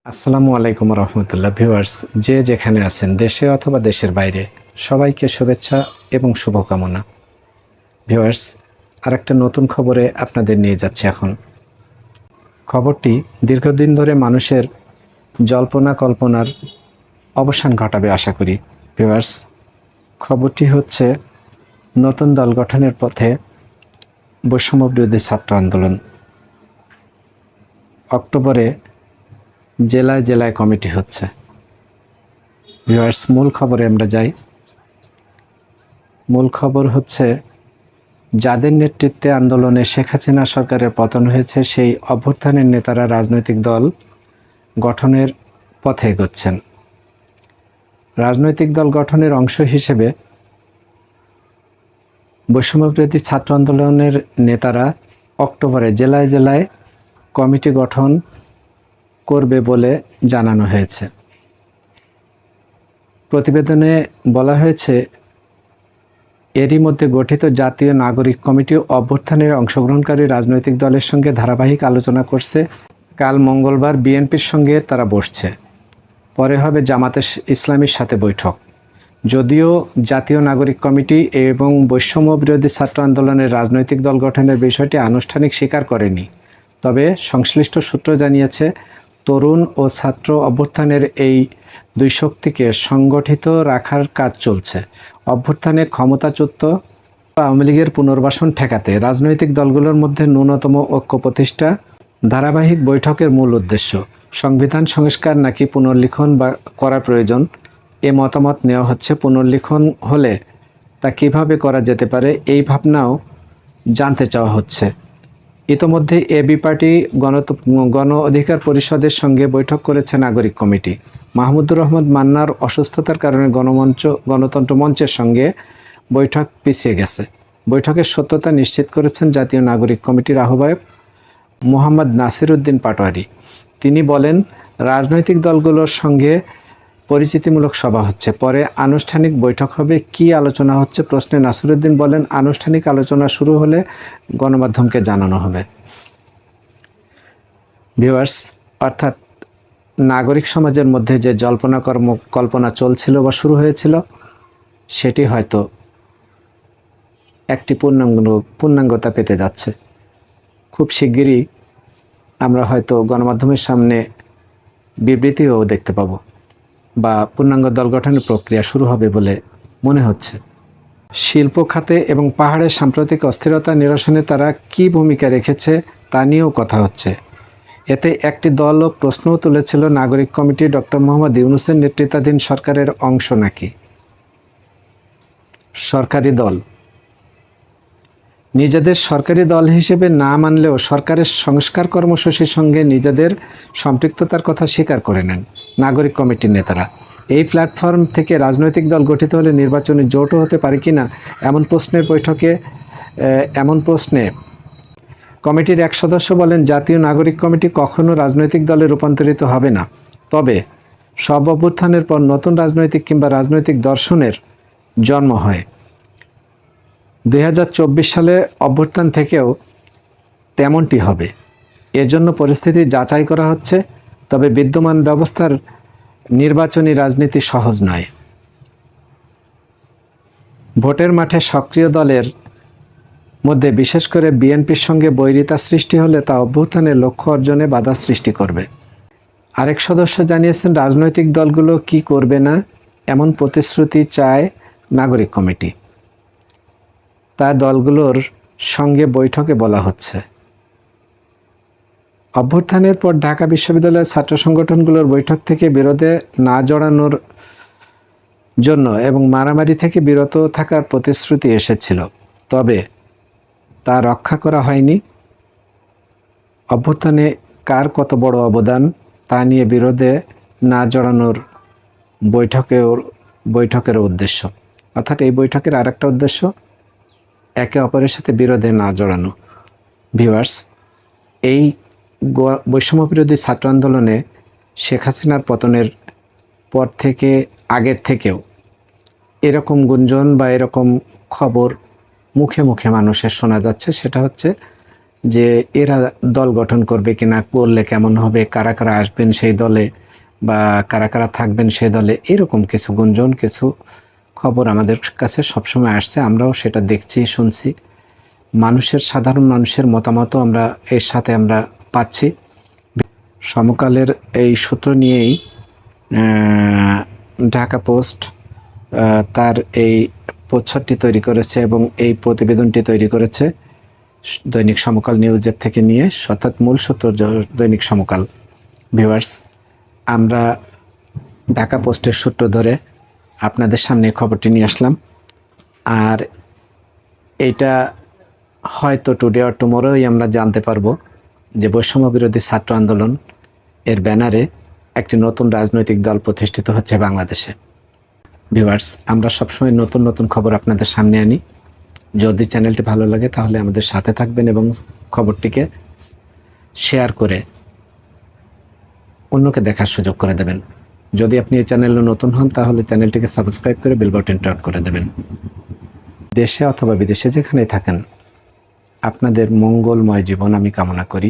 আসসালামু আলাইকুম রহমতুল্লাহ। ভিউয়ার্স, যে যেখানে আছেন দেশে অথবা দেশের বাইরে, সবাইকে শুভেচ্ছা এবং শুভকামনা। ভিউয়ার্স, আরেকটা নতুন খবরে আপনাদের নিয়ে যাচ্ছে। এখন খবরটি দীর্ঘদিন ধরে মানুষের জল্পনা কল্পনার অবসান ঘটাবে আশা করি। ভিউয়ার্স, খবরটি হচ্ছে নতুন দল গঠনের পথে বৈষম্য বিরোধী ছাত্র আন্দোলন। অক্টোবরে জেলায় জেলায় কমিটি হচ্ছে। ভিউয়ার্স, মূল খবরে আমরা যাই। মূল খবর হচ্ছে, যাদের নেতৃত্বে আন্দোলনে শেখ হাসিনা সরকারের পতন হয়েছে, সেই অভ্যুত্থানের নেতারা রাজনৈতিক দল গঠনের পথে এগোচ্ছেন। রাজনৈতিক দল গঠনের অংশ হিসেবে বৈষম্যবিরোধী ছাত্র আন্দোলনের নেতারা অক্টোবরে জেলায় জেলায় কমিটি গঠন করবে বলে জানানো হয়েছে। প্রতিবেদনে বলা হয়েছে, এরই মধ্যে গঠিত জাতীয় নাগরিক কমিটি অভ্যুত্থানের অংশগ্রহণকারী রাজনৈতিক দলের সঙ্গে ধারাবাহিক আলোচনা করছে। কাল মঙ্গলবার বিএনপির সঙ্গে তারা বসছে। পরে হবে জামাতে ইসলামীর সাথে বৈঠক। যদিও জাতীয় নাগরিক কমিটি এবং বৈষম্য বিরোধী ছাত্র আন্দোলনের রাজনৈতিক দল গঠনের বিষয়টি আনুষ্ঠানিক স্বীকার করেনি, তবে সংশ্লিষ্ট সূত্র জানিয়েছে, তরুণ ও ছাত্র অভ্যুত্থানের এই দুই শক্তিকে সংগঠিত রাখার কাজ চলছে। অভ্যুত্থানে ক্ষমতাচ্যুত আওয়ামী লীগের পুনর্বাসন ঠেকাতে রাজনৈতিক দলগুলোর মধ্যে ন্যূনতম ঐক্য প্রতিষ্ঠা ধারাবাহিক বৈঠকের মূল উদ্দেশ্য। সংবিধান সংস্কার নাকি পুনর্লিখন বা করা প্রয়োজন, এ মতামত নেওয়া হচ্ছে। পুনর্লিখন হলে তা কিভাবে করা যেতে পারে, এই ভাবনাও জানতে চাওয়া হচ্ছে। ইতোমধ্যে এবি পার্টি গণ অধিকার পরিষদের সঙ্গে বৈঠক করেছে নাগরিক কমিটি। মাহমুদুর রহমান মান্নার অসুস্থতার কারণে গণতন্ত্র মঞ্চের সঙ্গে বৈঠক পিছিয়ে গেছে। বৈঠকের সত্যতা নিশ্চিত করেছেন জাতীয় নাগরিক কমিটির আহ্বায়ক মোহাম্মদ নাসির উদ্দিন পাটোয়ারি। তিনি বলেন, রাজনৈতিক দলগুলোর সঙ্গে পরিচিতিমূলক সভা হচ্ছে, পরে আনুষ্ঠানিক বৈঠক হবে। কি আলোচনা হচ্ছে প্রশ্নে নাসিরউদ্দিন বলেন, আনুষ্ঠানিক আলোচনা শুরু হলে গণমাধ্যমকে জানানো হবে। ভিউয়ার্স, অর্থাৎ নাগরিক সমাজের মধ্যে যে কল্পনা চলছিল বা শুরু হয়েছিল, সেটি হয়তো একটি পূর্ণাঙ্গতা পেতে যাচ্ছে। খুব শিগগিরই আমরা হয়তো গণমাধ্যমের সামনে বিবৃতিও দেখতে পাব বা পূর্ণাঙ্গ দল গঠনের প্রক্রিয়া শুরু হবে বলে মনে হচ্ছে। শিল্প খাতে এবং পাহাড়ের সাম্প্রতিক অস্থিরতা নিরসনে তারা কী ভূমিকা রেখেছে তা নিয়েও কথা হচ্ছে। এতে একটি দলও প্রশ্নও তুলেছিল, নাগরিক কমিটি ডক্টর মোহাম্মদ ইউনূসের নেতৃত্বাধীন সরকারের অংশ নাকি সরকারি দল। নিজেদের সরকারি দল হিসেবে না মানলেও সরকারের সংস্কার কর্মসূচির সঙ্গে নিজেদের সম্পৃক্ততার কথা স্বীকার করে নেন নাগরিক কমিটির নেতারা। এই প্ল্যাটফর্ম থেকে রাজনৈতিক দল গঠিত হলে নির্বাচনী জোটও হতে পারে কিনা, এমন প্রশ্নে কমিটির এক সদস্য বলেন, জাতীয় নাগরিক কমিটি কখনো রাজনৈতিক দলে রূপান্তরিত হবে না, তবে সব অভ্যুত্থানের পর নতুন রাজনৈতিক কিংবা রাজনৈতিক দর্শনের জন্ম হয়। 2024 সালে অভ্যুত্থান থেকেও তেমনটি হবে। এজন্য পরিস্থিতি যাচাই করা হচ্ছে, তবে বিদ্যমান ব্যবস্থার নির্বাচনী রাজনীতি সহজ নয়। ভোটের মাঠে সক্রিয় দলের মধ্যে বিশেষ করে বিএনপির সঙ্গে বৈরিতা সৃষ্টি হলে তা অভ্যুত্থানের লক্ষ্য অর্জনে বাধা সৃষ্টি করবে। আরেক সদস্য জানিয়েছেন, রাজনৈতিক দলগুলো কি করবে না এমন প্রতিশ্রুতি চায় নাগরিক কমিটি, তা দলগুলোর সঙ্গে বৈঠকে বলা হচ্ছে। অভ্যুত্থানের পর ঢাকা বিশ্ববিদ্যালয়ের ছাত্র সংগঠনগুলোর বৈঠক থেকে বিরোধে না জড়ানোর জন্য এবং মারামারি থেকে বিরত থাকার প্রতিশ্রুতি এসেছিল, তবে তা রক্ষা করা হয়নি। অভ্যুত্থানে কার কত বড় অবদান তা নিয়ে বিরোধে না জড়ানোর বৈঠকের উদ্দেশ্য, অর্থাৎ এই বৈঠকের আরেকটা উদ্দেশ্য একে অপরের সাথে বিরোধে না জড়ানো। ভিউয়ার্স, এই বৈষম্য বিরোধী ছাত্র আন্দোলনে শেখ হাসিনার পতনের পর থেকে আগের থেকেও এরকম গুঞ্জন বা এরকম খবর মুখে মুখে মানুষের শোনা যাচ্ছে। সেটা হচ্ছে যে এরা দল গঠন করবে কিনা, করলে কেমন হবে, কারা কারা আসবেন সেই দলে বা কারা কারা থাকবেন সেই দলে, এরকম কিছু গুঞ্জন, কিছু খবর আমাদের কাছে সবসময় আসছে। আমরাও সেটা দেখছি, শুনছি। মানুষের, সাধারণ মানুষের মতামতও আমরা এর সাথে আমরা পাচ্ছি। সমকালের এই সূত্র নিয়েই ঢাকা পোস্ট তার এই পোস্টারটি তৈরি করেছে এবং এই প্রতিবেদনটি তৈরি করেছে দৈনিক সমকাল নিউজের থেকে নিয়ে, অর্থাৎ মূল সূত্র দৈনিক সমকাল। ভিউয়ার্স, আমরা ঢাকা পোস্টের সূত্র ধরে আপনাদের সামনে খবরটি নিয়ে আসলাম। আর এইটা হয়তো টুডে অর টুমোরোই আমরা জানতে পারবো যে বৈষম্য বিরোধী ছাত্র আন্দোলন এর ব্যানারে একটি নতুন রাজনৈতিক দল প্রতিষ্ঠিত হচ্ছে বাংলাদেশে। ভিউয়ার্স, আমরা সবসময় নতুন নতুন খবর আপনাদের সামনে আনি। যদি চ্যানেলটি ভালো লাগে তাহলে আমাদের সাথে থাকবেন এবং খবরটিকে শেয়ার করে অন্যকে দেখার সুযোগ করে দেবেন। যদি আপনি এই চ্যানেলে নতুন হন তাহলে চ্যানেলটিকে সাবস্ক্রাইব করে বেল বাটনটি অন করে দেবেন। দেশে অথবা বিদেশে যেখানেই থাকেন, আপনাদের মঙ্গলময় জীবন আমি কামনা করি।